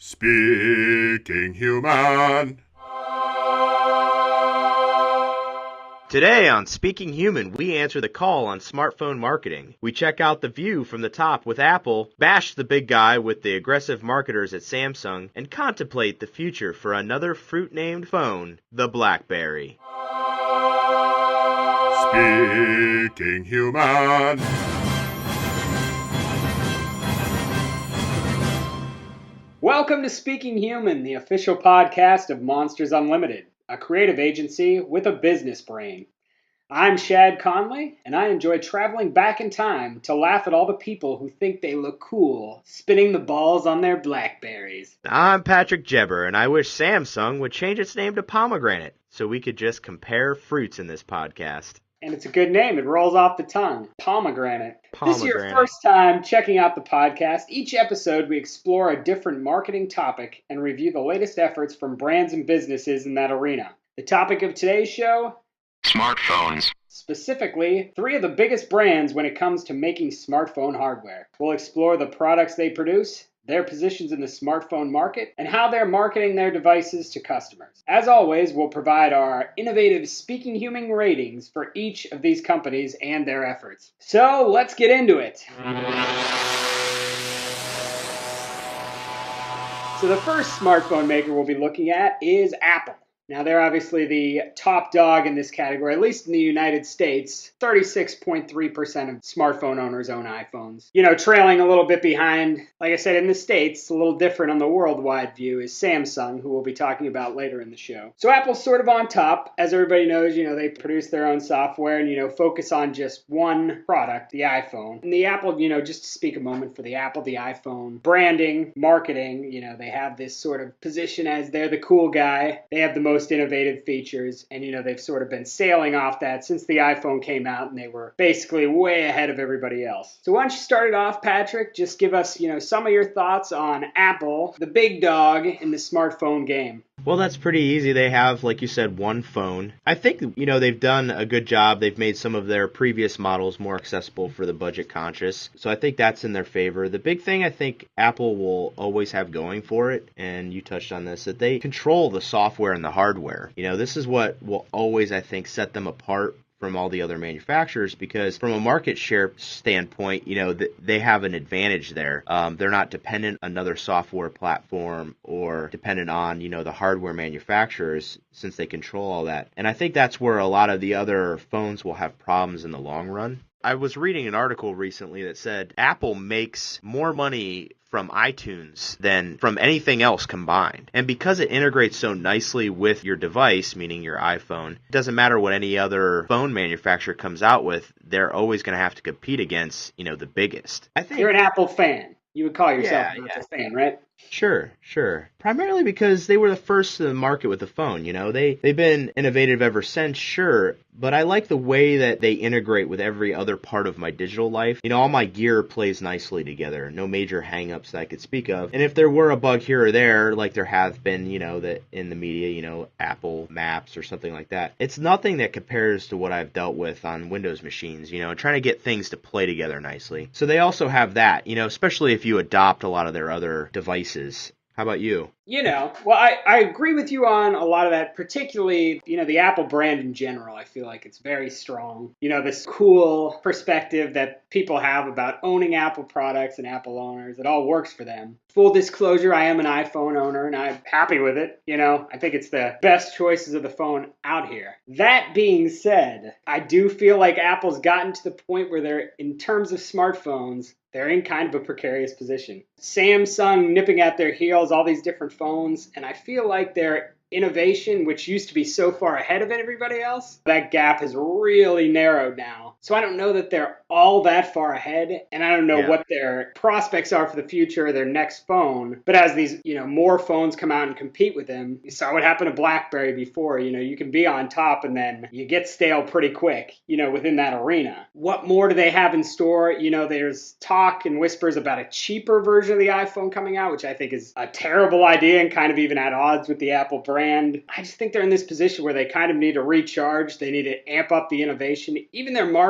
Speaking Human. Today on Speaking Human, we answer the call on smartphone marketing. We check out the view from the top with Apple, bash the big guy with the aggressive marketers at Samsung, and contemplate the future for another fruit-named phone, the Blackberry. Speaking Human. Welcome to Speaking Human, the official podcast of Monsters Unlimited, a creative agency with a business brain. I'm Shad Conley, and I enjoy traveling back in time to laugh at all the people who think they look cool, spinning the balls on their Blackberries. I'm Patrick Jebber, and I wish Samsung would change its name to Pomegranate, so we could just compare fruits in this podcast. And it's a good name. It rolls off the tongue. Pomegranate. This is your Pomegranate. first time checking out the podcast. Each episode, we explore a different marketing topic and review the latest efforts from brands and businesses in that arena. The topic of today's show? Smartphones. Specifically, 3 of the biggest brands when it comes to making smartphone hardware. We'll explore the products they produce, their positions in the smartphone market, and how they're marketing their devices to customers. As always, we'll provide our innovative Speaking Human ratings for each of these companies and their efforts. So, let's get into it. So the first smartphone maker we'll be looking at is Apple. Now, they're obviously the top dog in this category, at least in the United States. 36.3% of smartphone owners own iPhones. Trailing a little bit behind, like I said, in the States, a little different on the worldwide view, is Samsung, who we'll be talking about later in the show. So Apple's sort of on top. As everybody knows, they produce their own software and, focus on just one product, the iPhone. And the Apple, just to speak a moment for the Apple, the iPhone, branding, marketing, they have this sort of position as they're the cool guy. They have the most innovative features, and they've sort of been sailing off that since the iPhone came out, and they were basically way ahead of everybody else. So why don't you start it off, Patrick? Just give us some of your thoughts on Apple, the big dog in the smartphone game. Well, that's pretty easy. They have, like you said, one phone. I think, they've done a good job. They've made some of their previous models more accessible for the budget conscious. So I think that's in their favor. The big thing I think Apple will always have going for it, and you touched on this, that they control the software and the hardware. This is what will always, I think, set them apart from all the other manufacturers, because from a market share standpoint, they have an advantage there. They're not dependent on another software platform or dependent on, the hardware manufacturers, since they control all that. And I think that's where a lot of the other phones will have problems in the long run. I was reading an article recently that said Apple makes more money from iTunes than from anything else combined. And because it integrates so nicely with your device, meaning your iPhone, it doesn't matter what any other phone manufacturer comes out with, they're always going to have to compete against, the biggest. I think You're an Apple fan. You would call yourself an Apple fan, right? Sure. Primarily because they were the first to the market with the phone, They've been innovative ever since, sure, but I like the way that they integrate with every other part of my digital life. All my gear plays nicely together. No major hang-ups that I could speak of. And if there were a bug here or there, like there have been, that in the media, Apple Maps or something like that, it's nothing that compares to what I've dealt with on Windows machines, trying to get things to play together nicely. So they also have that, especially if you adopt a lot of their other devices. How about you? Well, I agree with you on a lot of that, particularly, the Apple brand in general. I feel like it's very strong. This cool perspective that people have about owning Apple products and Apple owners. It all works for them. Full disclosure, I am an iPhone owner and I'm happy with it. I think it's the best choices of the phone out here. That being said, I do feel like Apple's gotten to the point where they're, in terms of smartphones, they're in kind of a precarious position. Samsung nipping at their heels, all these different phones, and I feel like their innovation, which used to be so far ahead of everybody else, that gap has really narrowed now. So I don't know that they're all that far ahead, and I don't know what their prospects are for the future of their next phone. But as these, more phones come out and compete with them, you saw what happened to Blackberry before. You can be on top and then you get stale pretty quick, within that arena. What more do they have in store? There's talk and whispers about a cheaper version of the iPhone coming out, which I think is a terrible idea and kind of even at odds with the Apple brand. I just think they're in this position where they kind of need to recharge. They need to amp up the innovation. Even their marketing,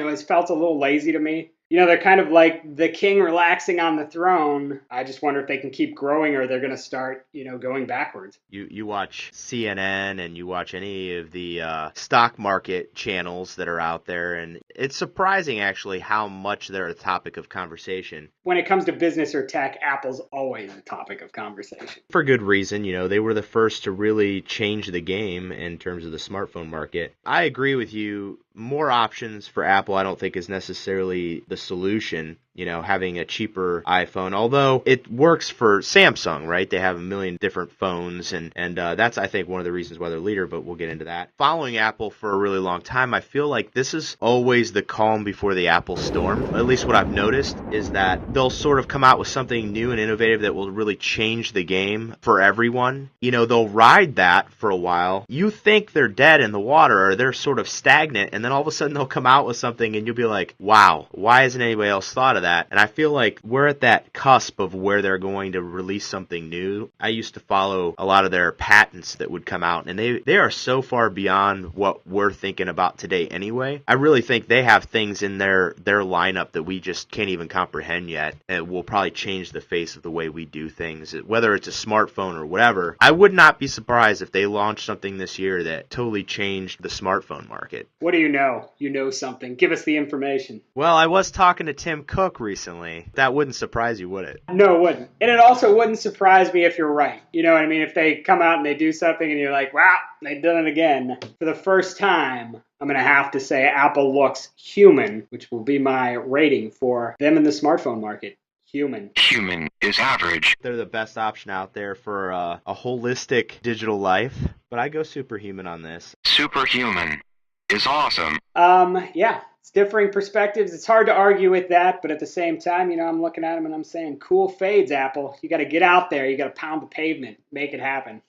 has felt a little lazy to me. They're kind of like the king relaxing on the throne. I just wonder if they can keep growing or they're going to start, going backwards. You watch CNN and you watch any of the stock market channels that are out there, and it's surprising actually how much they're a topic of conversation. When it comes to business or tech, Apple's always a topic of conversation. For good reason, they were the first to really change the game in terms of the smartphone market. I agree with you. More options for Apple I don't think is necessarily the solution, having a cheaper iPhone, although it works for Samsung, right? They have a million different phones, and that's, I think, one of the reasons why they're leader, but we'll get into that. Following Apple for a really long time, I feel like this is always the calm before the Apple storm. At least what I've noticed is that they'll sort of come out with something new and innovative that will really change the game for everyone. They'll ride that for a while. You think they're dead in the water or they're sort of stagnant, and then all of a sudden they'll come out with something and you'll be like, wow, why hasn't anybody else thought of that? And I feel like we're at that cusp of where they're going to release something new. I used to follow a lot of their patents that would come out, and they are so far beyond what we're thinking about today anyway. I really think they have things in their lineup that we just can't even comprehend yet, and will probably change the face of the way we do things, whether it's a smartphone or whatever. I would not be surprised if they launched something this year that totally changed the smartphone market. What do you know? You know something. Give us the information. Well, I was talking to Tim Cook recently. That wouldn't surprise you, would it? No, it wouldn't. And it also wouldn't surprise me if you're right. You know what I mean? If they come out and they do something and you're like, wow, they've done it again. For the first time, I'm going to have to say Apple looks human, which will be my rating for them in the smartphone market. Human. Human is average. They're the best option out there for a holistic digital life, but I go superhuman on this. Superhuman is awesome. Yeah, it's differing perspectives. It's hard to argue with that, but at the same time, I'm looking at them and I'm saying, cool fades, Apple. You got to get out there. You got to pound the pavement, make it happen.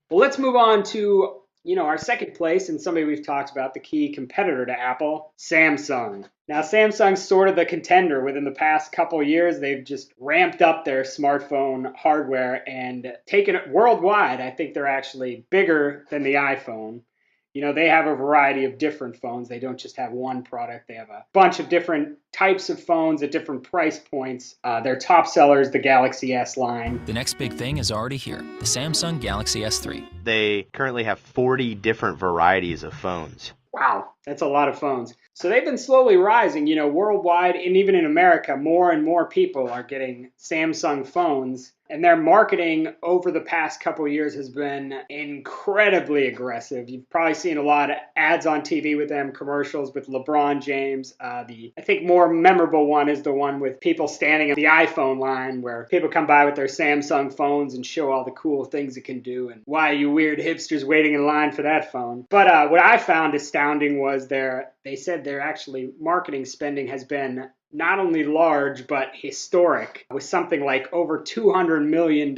Well, let's move on to, our second place and somebody we've talked about, the key competitor to Apple, Samsung. Now, Samsung's sort of the contender. Within the past couple of years, they've just ramped up their smartphone hardware and taken it worldwide. I think they're actually bigger than the iPhone. They have a variety of different phones. They don't just have one product. They have a bunch of different types of phones at different price points. Their top seller is the Galaxy S line. The next big thing is already here, the Samsung Galaxy S3. They currently have 40 different varieties of phones. Wow, that's a lot of phones. So they've been slowly rising, worldwide, and even in America, more and more people are getting Samsung phones. And their marketing over the past couple of years has been incredibly aggressive. You've probably seen a lot of ads on TV with them, commercials with LeBron James. I think more memorable one is the one with people standing at the iPhone line where people come by with their Samsung phones and show all the cool things it can do. And why are you weird hipsters waiting in line for that phone? But what I found astounding was they said their actually marketing spending has been not only large, but historic, with something like over $200 million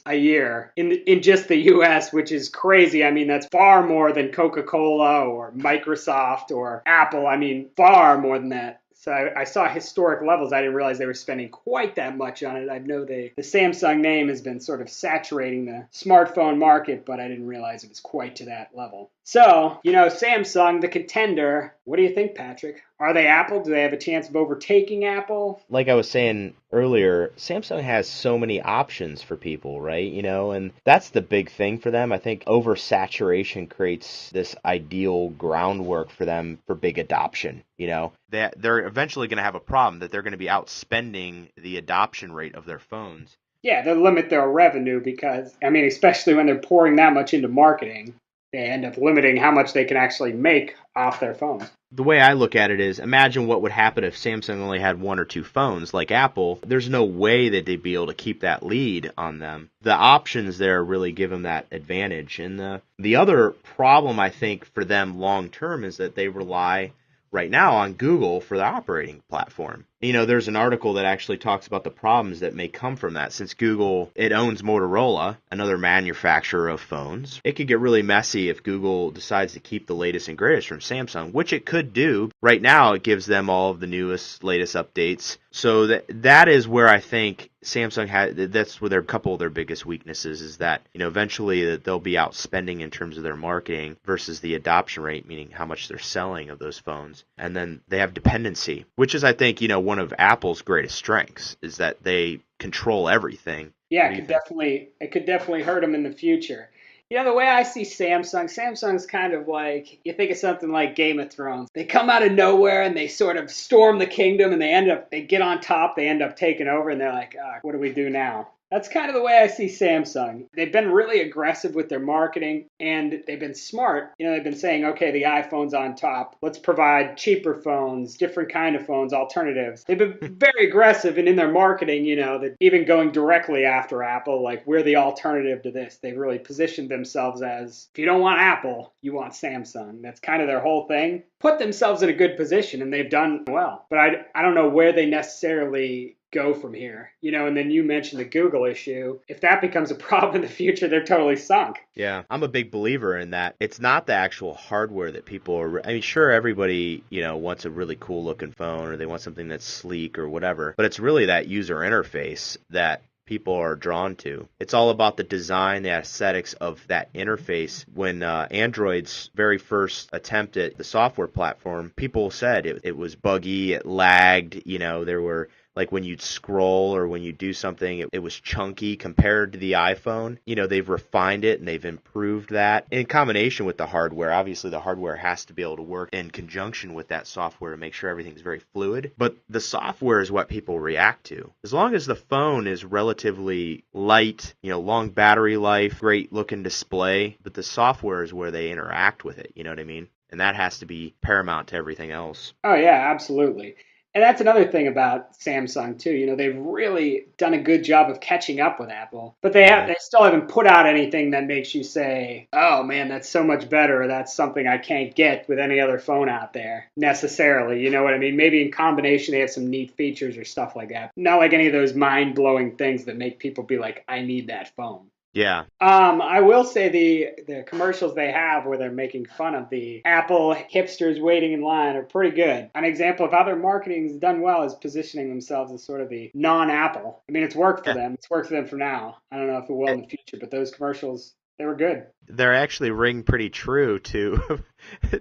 a year in just the US, which is crazy. I mean, that's far more than Coca-Cola or Microsoft or Apple. I mean, far more than that. So I saw historic levels. I didn't realize they were spending quite that much on it. I know the Samsung name has been sort of saturating the smartphone market, but I didn't realize it was quite to that level. So, Samsung, the contender, what do you think, Patrick? Are they Apple? Do they have a chance of overtaking Apple? Like I was saying earlier, Samsung has so many options for people, right? And that's the big thing for them. I think oversaturation creates this ideal groundwork for them for big adoption. They're eventually going to have a problem that they're going to be outspending the adoption rate of their phones. Yeah, they'll limit their revenue because, especially when they're pouring that much into marketing, they end up limiting how much they can actually make off their phones. The way I look at it is, imagine what would happen if Samsung only had one or two phones like Apple. There's no way that they'd be able to keep that lead on them. The options there really give them that advantage. And the other problem, I think, for them long term is that they rely right now on Google for the operating platform. There's an article that actually talks about the problems that may come from that. Since Google, it owns Motorola, another manufacturer of phones. It could get really messy if Google decides to keep the latest and greatest from Samsung, which it could do. Right now, it gives them all of the newest, latest updates. So that is where I think Samsung that's where a couple of their biggest weaknesses is that, eventually that they'll be outspending in terms of their marketing versus the adoption rate, meaning how much they're selling of those phones. And then they have dependency, which is, I think, one one of Apple's greatest strengths, is that they control everything. Yeah, What do you think? it could definitely hurt them in the future. You know, the way I see Samsung's kind of like, you think of something like Game of Thrones. They come out of nowhere and they sort of storm the kingdom and they get on top, they end up taking over and they're like, what do we do now? That's kind of the way I see Samsung. They've been really aggressive with their marketing and they've been smart. You know, they've been saying, okay, the iPhone's on top. Let's provide cheaper phones, different kind of phones, alternatives. They've been very aggressive and in their marketing, you know, that even going directly after Apple, like we're the alternative to this. They've really positioned themselves as, if you don't want Apple, you want Samsung. That's kind of their whole thing. Put themselves in a good position and they've done well. But I don't know where they necessarily go from here, you know. And then you mentioned the Google issue. If that becomes a problem in the future, they're totally sunk. Yeah, I'm a big believer in that. It's not the actual hardware that people are. I mean, sure, everybody, you know, wants a really cool looking phone or they want something that's sleek or whatever, but it's really that user interface that people are drawn to. It's all about the design, the aesthetics of that interface. When Android's very first attempt at the software platform, people said it was buggy, it lagged, you know, there were, like when you'd scroll or when you do something, it was chunky compared to the iPhone. You know, they've refined it and they've improved that. In combination with the hardware, obviously the hardware has to be able to work in conjunction with that software to make sure everything's very fluid. But the software is what people react to. As long as the phone is relatively light, you know, long battery life, great looking display, but the software is where they interact with it, you know what I mean? And that has to be paramount to everything else. Oh yeah, absolutely. And that's another thing about Samsung too. You know, they've really done a good job of catching up with Apple, but they still haven't put out anything that makes you say, "Oh man, that's so much better," or "That's something I can't get with any other phone out there." Necessarily, you know what I mean? Maybe in combination they have some neat features or stuff like that. Not like any of those mind-blowing things that make people be like, "I need that phone." Yeah. I will say the commercials they have where they're making fun of the Apple hipsters waiting in line are pretty good. An example of how their marketing is done well is positioning themselves as sort of the non-Apple. I mean, it's worked for them. It's worked for them for now. I don't know if it will in the future, but those commercials, they were good. They're actually ring pretty true to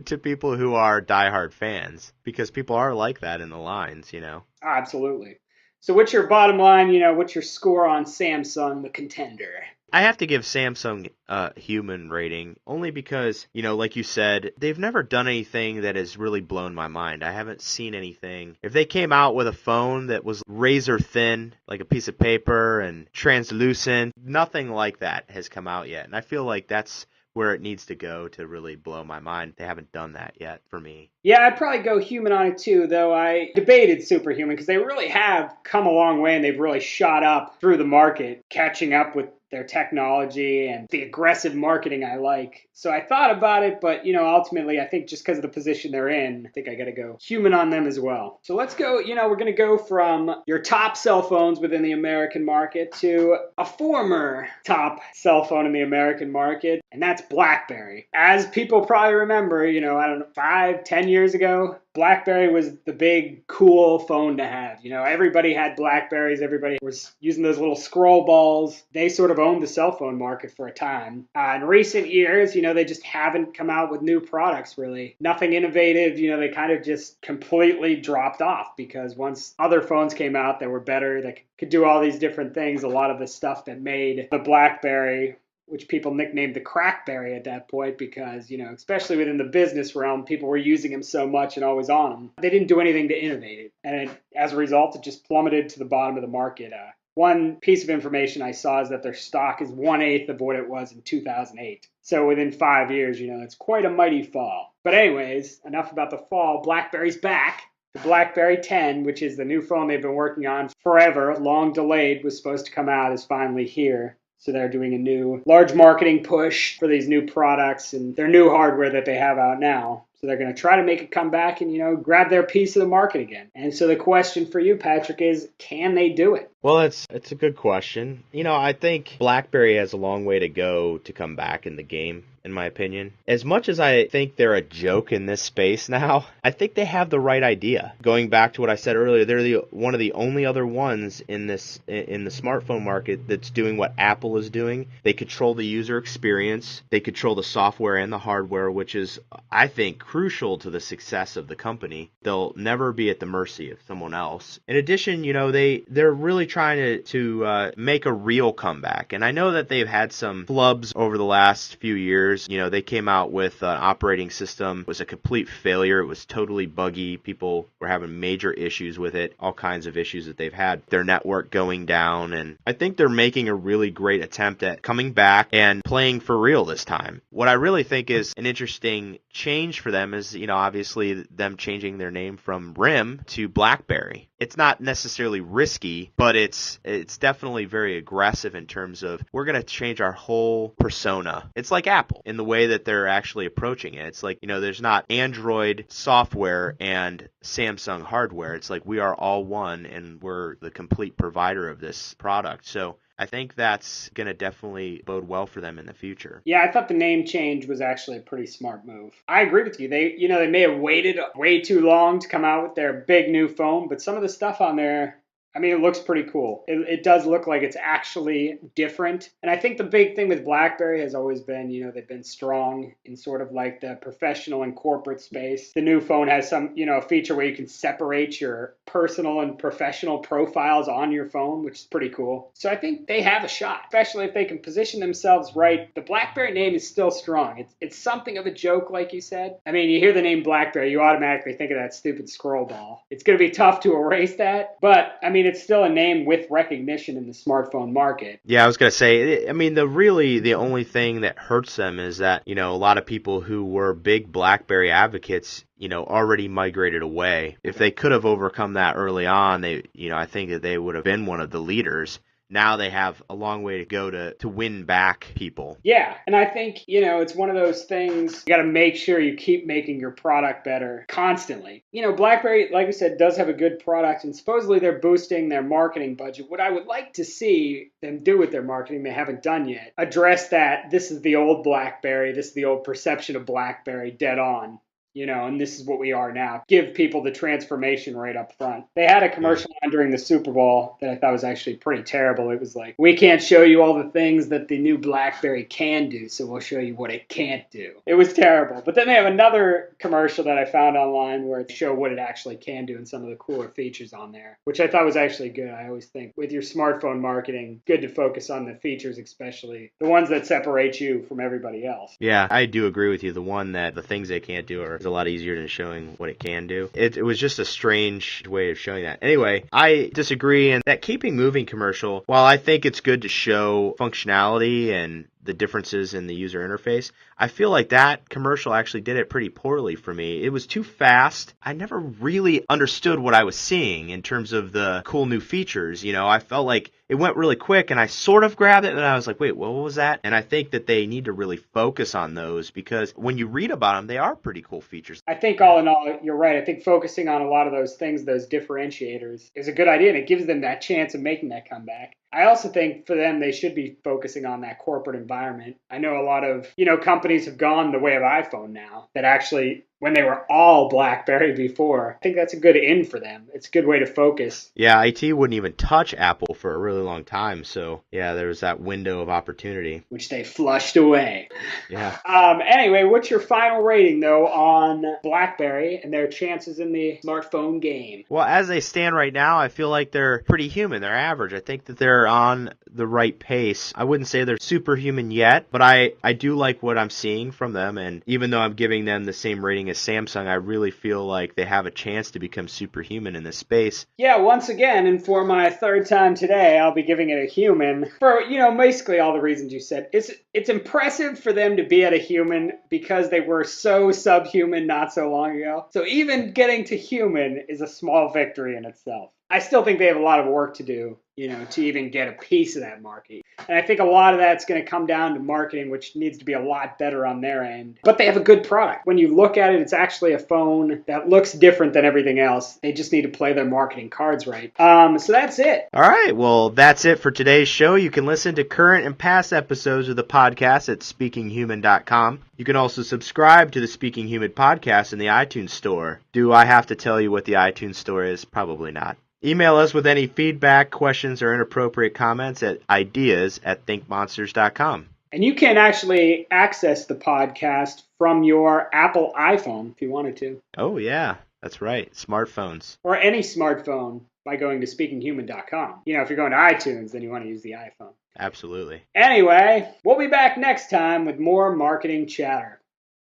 to people who are diehard fans, because people are like that in the lines, you know. Absolutely. So what's your bottom line, you know, what's your score on Samsung, the contender? I have to give Samsung a human rating, only because, you know, like you said, they've never done anything that has really blown my mind. I haven't seen anything. If they came out with a phone that was razor thin, like a piece of paper, and translucent, nothing like that has come out yet. And I feel like that's where it needs to go to really blow my mind. They haven't done that yet for me. Yeah, I'd probably go human on it too, though I debated superhuman because they really have come a long way and they've really shot up through the market, catching up with their technology and the aggressive marketing I like. So I thought about it, but, you know, ultimately I think just because of the position they're in, I think I got to go human on them as well. So let's go, you know, we're going to go from your top cell phones within the American market to a former top cell phone in the American market, and that's Blackberry. As people probably remember, you know, I don't know, 5, 10 years ago, Blackberry was the big cool phone to have. You know, everybody had Blackberries. Everybody was using those little scroll balls. They sort of owned the cell phone market for a time. In recent years, you know, they just haven't come out with new products, really. Nothing innovative. You know, they kind of just completely dropped off because once other phones came out that were better, that could do all these different things, a lot of the stuff that made the Blackberry, which people nicknamed the Crackberry at that point because, you know, especially within the business realm, people were using them so much and always on them. They didn't do anything to innovate it. And as a result, it just plummeted to the bottom of the market. One piece of information I saw is that their stock is 1/8 of what it was in 2008. So within 5 years, you know, it's quite a mighty fall. But anyways, enough about the fall. BlackBerry's back. The BlackBerry 10, which is the new phone they've been working on forever, long delayed, was supposed to come out, is finally here. So they're doing a new large marketing push for these new products and their new hardware that they have out now. So they're going to try to make it come back and, you know, grab their piece of the market again. And so the question for you, Patrick, is can they do it? Well, it's a good question. I think BlackBerry has a long way to go to come back in the game, in my opinion. As much as I think they're a joke in this space now, I think they have the right idea. Going back to what I said earlier, they're one of the only other ones in the smartphone market that's doing what Apple is doing. They control the user experience, they control the software and the hardware, which is, I think, crucial to the success of the company. They'll never be at the mercy of someone else. In addition, they're really trying to make a real comeback. And I know that they've had some flubs over the last few years. They came out with an operating system. It was a complete failure. It was totally buggy. People were having major issues with it, all kinds of issues that they've had. Their network going down. And I think they're making a really great attempt at coming back and playing for real this time. What I really think is an interesting change for them is, obviously them changing their name from RIM to BlackBerry. It's not necessarily risky, but it's definitely very aggressive in terms of we're going to change our whole persona. It's like Apple in the way that they're actually approaching it. It's like, there's not Android software and Samsung hardware. It's like we are all one and we're the complete provider of this product. So I think that's going to definitely bode well for them in the future. Yeah, I thought the name change was actually a pretty smart move. I agree with you. They may have waited way too long to come out with their big new phone, but some of the stuff on there, it looks pretty cool. It does look like it's actually different. And I think the big thing with BlackBerry has always been, they've been strong in sort of like the professional and corporate space. The new phone has some, a feature where you can separate your personal and professional profiles on your phone, which is pretty cool. So I think they have a shot, especially if they can position themselves right. The BlackBerry name is still strong. It's something of a joke, like you said. You hear the name BlackBerry, you automatically think of that stupid scroll ball. It's going to be tough to erase that, but it's still a name with recognition in the smartphone market. Yeah, I was going to say, the only thing that hurts them is that, a lot of people who were big BlackBerry advocates, already migrated away. If they could have overcome that early on, I think that they would have been one of the leaders. Now they have a long way to go to win back people. Yeah, and I think, it's one of those things, you got to make sure you keep making your product better constantly. BlackBerry, like I said, does have a good product, and supposedly they're boosting their marketing budget. What I would like to see them do with their marketing, they haven't done yet, address that this is the old BlackBerry, this is the old perception of BlackBerry dead on. And this is what we are now. Give people the transformation right up front. They had a commercial on during the Super Bowl that I thought was actually pretty terrible. It was like, we can't show you all the things that the new BlackBerry can do, so we'll show you what it can't do. It was terrible. But then they have another commercial that I found online where they show what it actually can do and some of the cooler features on there, which I thought was actually good. I always think with your smartphone marketing, good to focus on the features, especially the ones that separate you from everybody else. Yeah, I do agree with you. The things they can't do are a lot easier than showing what it can do. It was just a strange way of showing that. Anyway, I disagree, and that keeping moving commercial, while I think it's good to show functionality and the differences in the user interface, I feel like that commercial actually did it pretty poorly for me. It was too fast. I never really understood what I was seeing in terms of the cool new features. I felt like it went really quick and I sort of grabbed it and I was like, wait, what was that? And I think that they need to really focus on those because when you read about them, they are pretty cool features. I think all in all, you're right. I think focusing on a lot of those things, those differentiators, is a good idea and it gives them that chance of making that comeback. I also think for them, they should be focusing on that corporate environment. I know a lot of, companies have gone the way of iPhone now that actually, when they were all BlackBerry before, I think that's a good in for them. It's a good way to focus. Yeah, IT wouldn't even touch Apple for a really long time. So, yeah, there was that window of opportunity. Which they flushed away. Yeah. Anyway, what's your final rating, though, on BlackBerry and their chances in the smartphone game? Well, as they stand right now, I feel like they're pretty human. They're average. I think that they're on the right pace. I wouldn't say they're superhuman yet, but I do like what I'm seeing from them. And even though I'm giving them the same rating as Samsung, I really feel like they have a chance to become superhuman in this space. Yeah, once again, and for my third time today, I'll be giving it a human for, basically all the reasons you said. It's impressive for them to be at a human because they were so subhuman not so long ago. So even getting to human is a small victory in itself. I still think they have a lot of work to do, to even get a piece of that market. And I think a lot of that's going to come down to marketing, which needs to be a lot better on their end. But they have a good product. When you look at it, it's actually a phone that looks different than everything else. They just need to play their marketing cards right. So that's it. All right, well, that's it for today's show. You can listen to current and past episodes of the podcast at speakinghuman.com. You can also subscribe to the Speaking Human podcast in the iTunes Store. Do I have to tell you what the iTunes Store is? Probably not. Email us with any feedback, questions, or inappropriate comments at ideas@thinkmonsters.com. And you can actually access the podcast from your Apple iPhone if you wanted to. Oh, yeah, that's right. Smartphones. Or any smartphone by going to speakinghuman.com. If you're going to iTunes, then you want to use the iPhone. Absolutely. Anyway, we'll be back next time with more marketing chatter.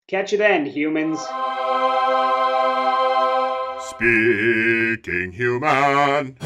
Catch you then, humans. Speaking human.